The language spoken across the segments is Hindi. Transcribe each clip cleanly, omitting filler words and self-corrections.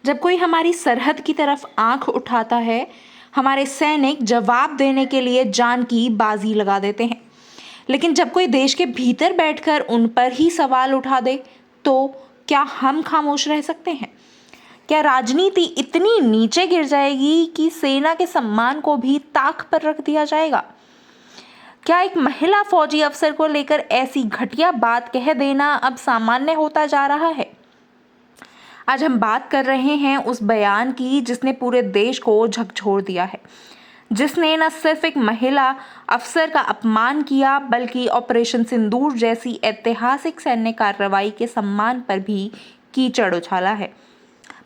जब कोई हमारी सरहद की तरफ आंख उठाता है, हमारे सैनिक जवाब देने के लिए जान की बाजी लगा देते हैं। लेकिन जब कोई देश के भीतर बैठकर उन पर ही सवाल उठा दे, तो क्या हम खामोश रह सकते हैं? क्या राजनीति इतनी नीचे गिर जाएगी कि सेना के सम्मान को भी ताक पर रख दिया जाएगा? क्या एक महिला फौजी अफसर को लेकर ऐसी घटिया बात कह देना अब सामान्य होता जा रहा है? आज हम बात कर रहे हैं उस बयान की जिसने पूरे देश को झकझोर दिया है, जिसने न सिर्फ एक महिला अफसर का अपमान किया बल्कि ऑपरेशन सिंदूर जैसी ऐतिहासिक सैन्य कार्रवाई के सम्मान पर भी कीचड़ उछाला है।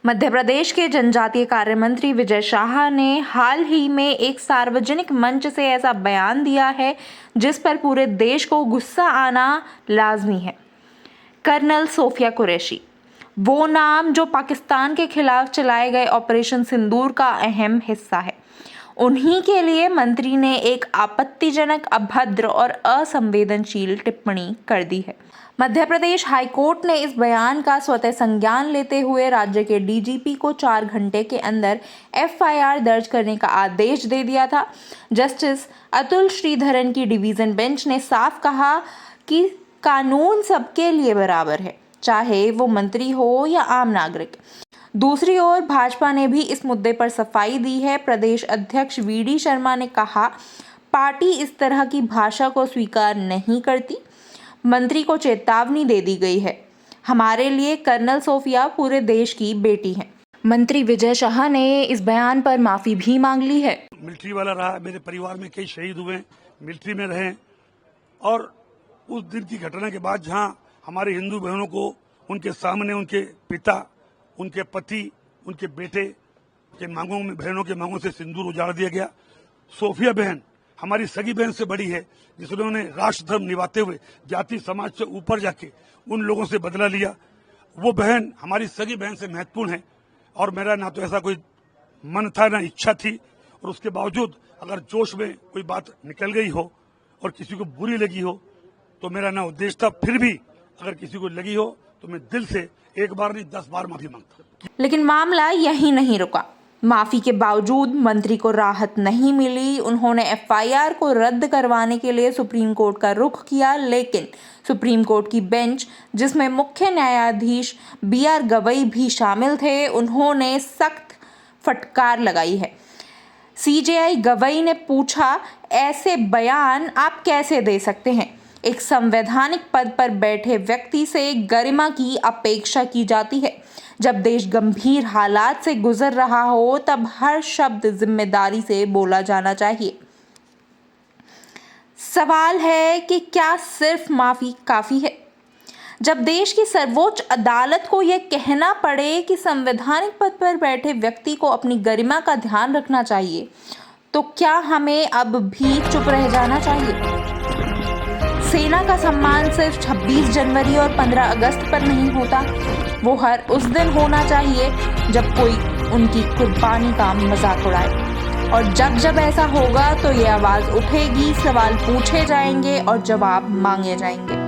मध्य प्रदेश के जनजातीय कार्य मंत्री विजय शाह ने हाल ही में एक सार्वजनिक मंच से ऐसा बयान दिया है जिस पर पूरे देश को गुस्सा आना लाजमी है। कर्नल सोफिया कुरैशी, वो नाम जो पाकिस्तान के खिलाफ चलाए गए ऑपरेशन सिंदूर का अहम हिस्सा है, उन्हीं के लिए मंत्री ने एक आपत्तिजनक, अभद्र और असंवेदनशील टिप्पणी कर दी है। मध्य प्रदेश हाईकोर्ट ने इस बयान का स्वतः संज्ञान लेते हुए राज्य के डीजीपी को 4 घंटे के अंदर एफआईआर दर्ज करने का आदेश दे दिया था। जस्टिस अतुल श्रीधरन की डिवीजन बेंच ने साफ कहा कि कानून सबके लिए बराबर है, चाहे वो मंत्री हो या आम नागरिक। दूसरी ओर भाजपा ने भी इस मुद्दे पर सफाई दी है। प्रदेश अध्यक्ष वीडी शर्मा ने कहा, पार्टी इस तरह की भाषा को स्वीकार नहीं करती। मंत्री को चेतावनी दे दी गई है। हमारे लिए कर्नल सोफिया पूरे देश की बेटी हैं। मंत्री विजय शाह ने इस बयान पर माफी भी मांग ली है। मिलिट्री वाला रहा, मेरे परिवार में कई शहीद हुए, मिलिट्री में रहे, और उस दिन की घटना के बाद जहां हमारे हिंदू बहनों को उनके सामने उनके पिता, उनके पति, उनके बेटे के मांगों में, बहनों के मांगों से सिंदूर उजाड़ दिया गया। सोफिया बहन हमारी सगी बहन से बड़ी है, जिन्होंने राष्ट्र धर्म निभाते हुए जाति समाज से ऊपर जाके उन लोगों से बदला लिया। वो बहन हमारी सगी बहन से महत्वपूर्ण है, और मेरा ना तो ऐसा कोई मन था ना इच्छा थी, और उसके बावजूद अगर जोश में कोई बात निकल गई हो और किसी को बुरी लगी हो तो मेरा ना उद्देश्य था। फिर भी अगर किसी को लगी हो तो मैं दिल से एक बार नहीं 10 बार माफी मांगता हूं। लेकिन मामला यहीं नहीं रुका। माफी के बावजूद मंत्री को राहत नहीं मिली। उन्होंने एफआईआर को रद्द करवाने के लिए सुप्रीम कोर्ट का रुख किया, लेकिन सुप्रीम कोर्ट की बेंच, जिसमें मुख्य न्यायाधीश बीआर गवई भी शामिल थे, उन्होंने सख्त फटकार लगाई है। सीजेआई गवई ने पूछा, ऐसे बयान आप कैसे दे सकते हैं? एक संवैधानिक पद पर बैठे व्यक्ति से गरिमा की अपेक्षा की जाती है। जब देश गंभीर हालात से गुजर रहा हो तब हर शब्द जिम्मेदारी से बोला जाना चाहिए। सवाल है कि क्या सिर्फ माफी काफी है? जब देश की सर्वोच्च अदालत को यह कहना पड़े कि संवैधानिक पद पर बैठे व्यक्ति को अपनी गरिमा का ध्यान रखना चाहिए, तो क्या हमें अब भी चुप रह जाना चाहिए? सेना का सम्मान सिर्फ 26 जनवरी और 15 अगस्त पर नहीं होता, वो हर उस दिन होना चाहिए जब कोई उनकी कुर्बानी का मजाक उड़ाए। और जब जब ऐसा होगा तो ये आवाज़ उठेगी, सवाल पूछे जाएंगे और जवाब मांगे जाएंगे।